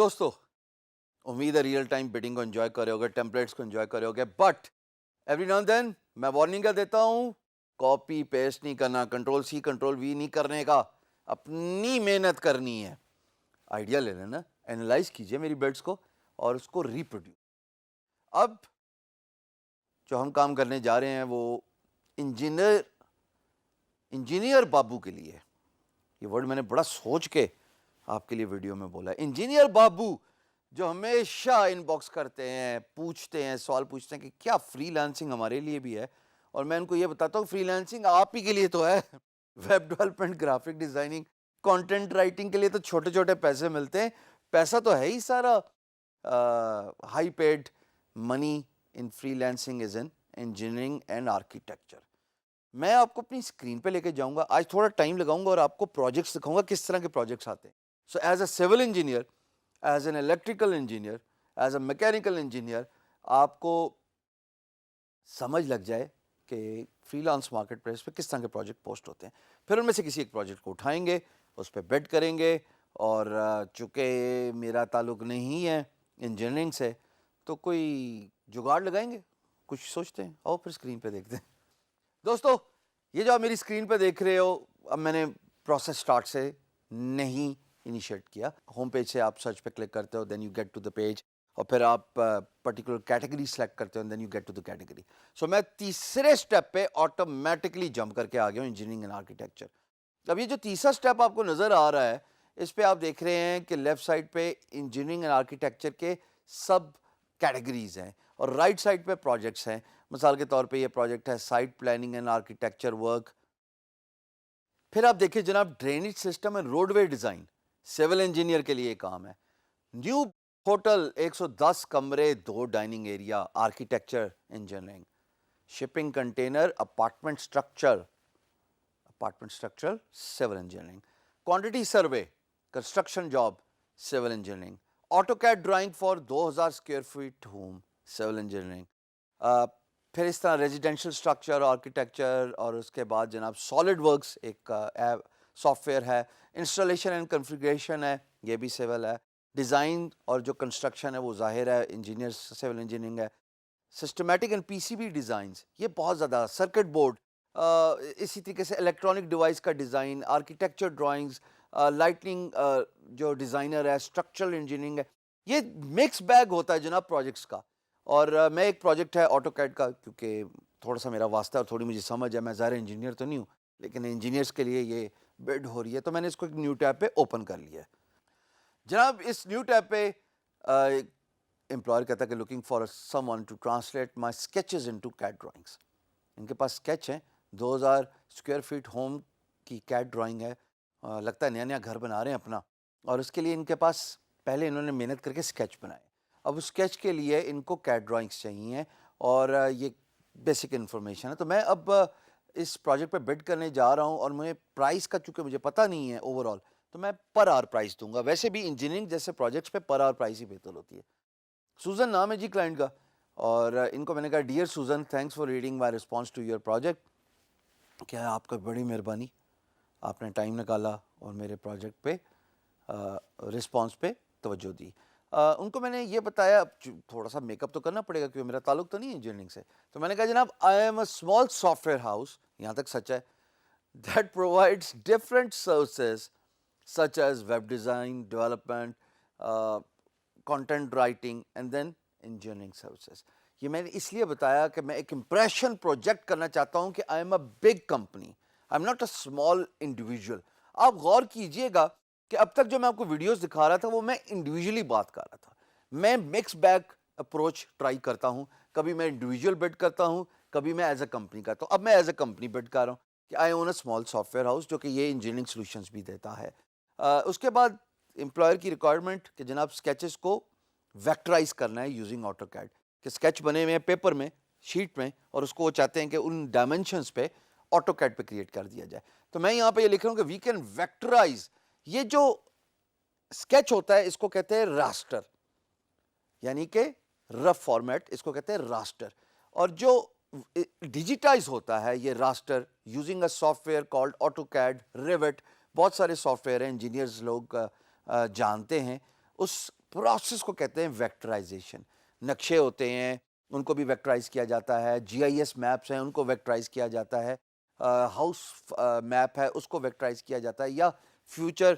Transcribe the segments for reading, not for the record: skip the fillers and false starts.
दोस्तों, उम्मीद है रियल टाइम बिडिंग को एंजॉय कर रहे होगे, टेम्पलेट्स को एंजॉय कर रहे होगे, but every now and then मैं वार्निंग कर देता हूँ, कॉपी पेस्ट नहीं करना, कंट्रोल सी कंट्रोल वी नहीं करने का, अपनी मेहनत करनी है। आइडिया ले लेना, एनालाइज कीजिए मेरी बिल्ड्स को और उसको रिप्रोड्यूस। अब जो हम काम करने जा रहे हैं वो इंजीनियर बाबू के लिए, ये वर्ड मैंने बड़ा सोच के आपके लिए वीडियो में बोला है। इंजीनियर बाबू जो हमेशा इनबॉक्स करते हैं, पूछते हैं, सवाल पूछते हैं कि क्या फ्रीलांसिंग हमारे लिए भी है, और मैं उनको ये बताता हूँ फ्रीलांसिंग आप ही के लिए तो है। Web development, graphic designing, content writing के लिए तो छोटे छोटे पैसे मिलते हैं, पैसा तो है ही सारा। High paid money in freelancing is in engineering and architecture. मैं आपको अपनी स्क्रीन पे लेके जाऊंगा, आज थोड़ा टाइम लगाऊंगा और आपको प्रोजेक्ट्स दिखाऊंगा, किस तरह के प्रोजेक्ट्स आते हैं। So as a civil engineer, as an electrical engineer, as a mechanical engineer, आपको समझ लग जाए कि फ्रीलांस मार्केट प्लेस पे किस तरह के प्रोजेक्ट पोस्ट होते हैं। फिर उनमें से किसी एक प्रोजेक्ट को उठाएंगे, उस पर बेड करेंगे, और चूँकि मेरा ताल्लुक नहीं है इंजीनियरिंग से, तो कोई जुगाड़ लगाएंगे, कुछ सोचते हैं। आओ फिर स्क्रीन पे देखते हैं। दोस्तों, ये जो आप मेरी स्क्रीन पे देख रहे हो, अब मैंने प्रोसेस स्टार्ट से नहीं इनिशिएट किया। होम पेज से आप सर्च पे क्लिक करते हो, then you get to the page, और फिर आप पर्टिकुलर कैटेगरी सेलेक्ट करते हो, then you get to the category. So मैं तीसरे स्टेप पे ऑटोमेटिकली जंप करके आ गया हूँ, इंजीनियरिंग एंड आर्किटेक्चर। अब ये जो तीसरा स्टेप आपको नजर आ रहा है, इस पे आप देख रहे हैं कि लेफ्ट साइड पे इंजीनियरिंग एंड आर्किटेक्चर के सब कैटेगरीज हैं, और राइट साइड पे प्रोजेक्ट्स हैं। मिसाल के तौर पे ये प्रोजेक्ट है site planning and architecture work. फिर आप देखिए जनाब, drainage system and roadway design, civil engineer के लिए काम है। न्यू होटल 110 कमरे, 2 dining area, architecture engineering. Shipping container apartment structure, civil engineering. Quantity survey, construction job, civil engineering. AutoCAD drawing for 2000 square feet home, civil engineering. फिर इस तरह residential structure architecture, और उसके बाद जनाब सॉलिड वर्क्स एक software है, इंस्टॉलेशन एंड कॉन्फ़िगरेशन है, ये भी सिविल है। डिज़ाइन और जो कंस्ट्रक्शन है वो ज़ाहिर है इंजीनियर सिविल इंजीनियरिंग है। सिस्टमैटिक एंड पीसीबी डिज़ाइंस, ये बहुत ज़्यादा, सर्किट बोर्ड, इसी तरीके से इलेक्ट्रॉनिक डिवाइस का डिज़ाइन, आर्किटेक्चर ड्राइंग्स, लाइटनिंग, जो डिज़ाइनर है, स्ट्रक्चरल इंजीनियरिंग है। ये मिक्स बैग होता है जनाब प्रोजेक्ट्स का। और मैं एक प्रोजेक्ट है ऑटोकैड का, क्योंकि थोड़ा सा मेरा वास्ता है और थोड़ी मुझे समझ है, मैं ज़ाहिर इंजीनियर तो नहीं हूँ, लेकिन इंजीनियर्स के लिए ये बिड हो रही है, तो मैंने इसको एक न्यू टैब पे ओपन कर लिया है। जनाब इस न्यू टैब पे एम्प्लॉयर कहता है कि looking for someone to translate my sketches into CAD drawings. इनके पास स्केच हैं, 2000 स्क्वायर फीट होम की कैड ड्राइंग है। लगता है नया नया घर बना रहे हैं अपना, और उसके लिए इनके पास पहले इन्होंने मेहनत करके स्केच बनाए। अब उस स्केच के लिए इनको कैड ड्राइंग्स चाहिए, और ये बेसिक इन्फॉर्मेशन है। तो मैं अब इस प्रोजेक्ट पे बिड करने जा रहा हूँ, और मुझे प्राइस का चूँकि मुझे पता नहीं है ओवरऑल, तो मैं पर आवर प्राइस दूंगा। वैसे भी इंजीनियरिंग जैसे प्रोजेक्ट्स पे पर आवर प्राइस ही बेहतर होती है। सूजन नाम है जी क्लाइंट का, और इनको मैंने कहा dear Susan, thanks for reading my response to your project. क्या है, आपका बड़ी मेहरबानी, आपने टाइम निकाला और मेरे प्रोजेक्ट पे रिस्पांस पे तवज्जो दी। उनको मैंने ये बताया, अब थोड़ा सा मेकअप तो करना पड़ेगा क्योंकि मेरा ताल्लुक तो नहीं है इंजीनियरिंग से। तो मैंने कहा जनाब, I am a small software house, यहाँ तक सच है, that provides different services such as web design, development, content writing and then engineering services. ये मैंने इसलिए बताया कि मैं एक इम्प्रेशन प्रोजेक्ट करना चाहता हूँ कि I am a big company, I am not a small individual. आप गौर कीजिएगा कि अब तक जो मैं आपको वीडियोस दिखा रहा था वो मैं इंडिविजुअली बात कर रहा था। मैं मिक्स बैग अप्रोच ट्राई करता हूँ, कभी मैं इंडिविजुअल बिड करता हूँ, कभी मैं एज अ कंपनी करता हूँ। अब मैं एज अ कंपनी बिड कर रहा हूँ कि I own a small software house जो कि ये इंजीनियरिंग सॉल्यूशंस भी देता है। उसके बाद एम्प्लॉयर की रिक्वायरमेंट कि जनाब स्केचेस को वेक्टराइज करना है यूजिंग ऑटोकैड, कि स्केच बने हुए हैं पेपर में, शीट में, और उसको वो चाहते हैं कि उन डायमेंशंस पे ऑटोकैड पे क्रिएट कर दिया जाए। तो मैं यहाँ पे ये लिख रहा हूँ कि वी कैन वेक्टराइज। ये जो स्केच होता है इसको कहते हैं रास्टर, यानी कि रफ फॉर्मेट, इसको कहते हैं रास्टर। और जो डिजिटाइज होता है ये raster using a software called AutoCAD, rivet, बहुत सारे सॉफ्टवेयर हैं, इंजीनियर्स लोग जानते हैं। उस پروسیس کو کہتے ہیں ویکٹرائزیشن. نقشے ہوتے ہیں ان کو بھی ویکٹرائز کیا جاتا ہے, جی آئی ایس میپس ہیں ان کو ویکٹرائز کیا جاتا ہے, ہاؤس میپ ہے اس کو ویکٹرائز کیا جاتا ہے, یا فیوچر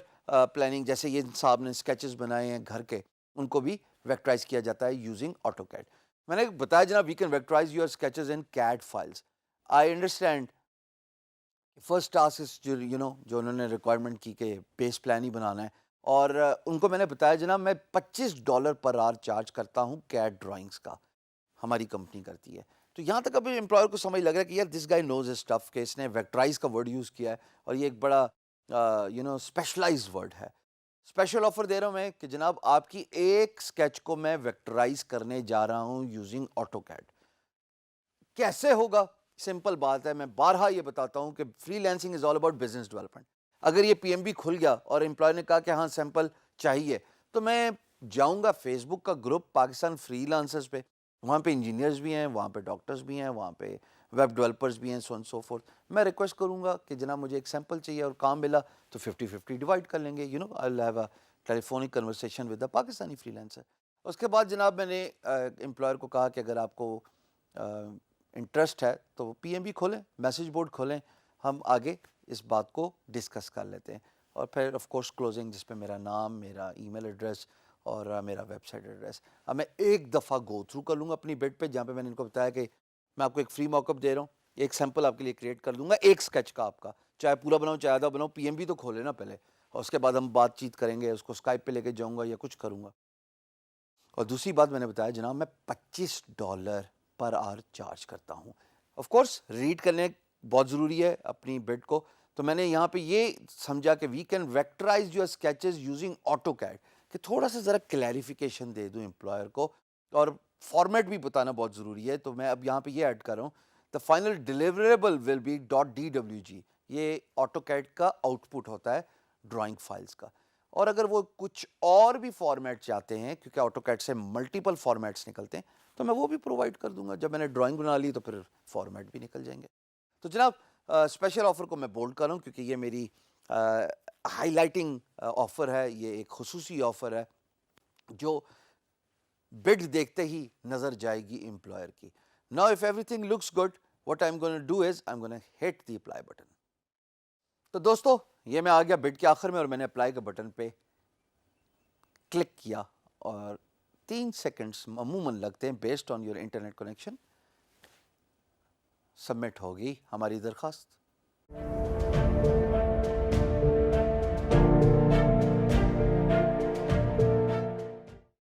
پلاننگ جیسے یہ صاحب نے اسکیچز بنائے ہیں گھر کے ان کو بھی ویکٹرائز کیا جاتا ہے یوزنگ آٹو کیڈ. میں نے بتایا جناب we can vectorize your sketches in CAD files. I understand first task is جو انہوں نے ریکوائرمنٹ کی کہ بیس پلان ہی بنانا ہے, اور ان کو میں نے بتایا جناب میں $25 پر آور چارج کرتا ہوں کیڈ ڈرائنگس کا, ہماری کمپنی کرتی ہے. تو یہاں تک ابھی امپلائر کو سمجھ لگ رہا ہے کہ یار دس گائی نوز ہز اسٹف, کہ اس نے ویکٹرائز کا ورڈ یوز کیا ہے اور یہ ایک بڑا اسپیشلائز ورڈ ہے. اسپیشل آفر دے رہا ہوں میں کہ جناب آپ کی ایک اسکیچ کو میں ویکٹرائز کرنے جا رہا ہوں یوزنگ آٹو کیڈ. کیسے ہوگا؟ سمپل بات ہے, میں بارہا یہ بتاتا ہوں کہ free lancing is all about business development. اگر یہ پی ایم بی کھل گیا اور امپلائر نے کہا کہ ہاں سیمپل چاہیے, تو میں جاؤں گا فیس بک کا گروپ پاکستان فری لانسرز پہ, وہاں پہ انجینئرز بھی ہیں, وہاں پہ ڈاکٹرز بھی ہیں, وہاں پہ ویب ڈیولپرز بھی ہیں, سو اینڈ سو فورتھ. میں ریکویسٹ کروں گا کہ جناب مجھے ایک سیمپل چاہیے اور کام ملا تو 50-50 ڈیوائڈ کر لیں گے. I will have a telephonic conversation with the Pakistani فری لانسر. اس کے بعد جناب میں نے امپلائر کو کہا کہ اگر آپ کو انٹرسٹ ہے تو پی ایم بی کھولیں, میسیج بورڈ کھولیں, ہم آگے اس بات کو ڈسکس کر لیتے ہیں. اور پھر آف کورس کلوزنگ جس پہ میرا نام, میرا ای میل ایڈریس اور میرا ویب سائٹ ایڈریس. اب میں ایک دفعہ گو تھرو کر لوں گا اپنی بٹ پہ, جہاں پہ میں نے ان کو بتایا کہ میں آپ کو ایک فری موک اپ دے رہا ہوں, ایک سیمپل آپ کے لیے کریٹ کر دوں گا ایک اسکیچ کا آپ کا, چاہے پورا بناؤ چاہے آدھا بناؤ, پی ایم بی تو کھولے نا پہلے, اور اس کے بعد ہم بات چیت کریں گے, اس کو اسکائپ پہ لے کے جاؤں گا یا کچھ کروں گا. اور دوسری بات میں نے بتایا جناب میں $25 پر آور چارج کرتا ہوں. آف کورس ریڈ کرنے بہت ضروری ہے اپنی بٹ کو, تو میں نے یہاں پہ یہ سمجھا کہ we can vectorize your sketches using AutoCAD, کہ تھوڑا سا ذرا کلیریفیکیشن دے دوں امپلائر کو, اور فارمیٹ بھی بتانا بہت ضروری ہے. تو میں اب یہاں پہ یہ ایڈ کر رہا ہوں, the final deliverable will be .dwg. یہ آٹو کیڈ کا آؤٹ پٹ ہوتا ہے ڈرائنگ فائلز کا. اور اگر وہ کچھ اور بھی فارمیٹ چاہتے ہیں, کیونکہ آٹو کیڈ سے ملٹیپل فارمیٹس نکلتے ہیں, تو میں وہ بھی پرووائڈ کر دوں گا. جب میں نے ڈرائنگ بنا لی تو پھر فارمیٹ بھی نکل جائیں گے. تو جناب اسپیشل آفر کو میں بولڈ کر رہا ہوں کیونکہ یہ میری ہائی لائٹنگ آفر ہے, یہ ایک خصوصی آفر ہے جو بڈ دیکھتے ہی نظر جائے گی امپلائر کی. Now if everything looks good, what I'm going to do is I'm going to hit the apply button. تو دوستو یہ میں آ گیا بڈ کے آخر میں, اور میں نے اپلائی کے بٹن پہ کلک کیا, اور 3 سیکنڈس عموماً لگتے ہیں based on your internet connection. Submit ہوگی ہماری درخواست.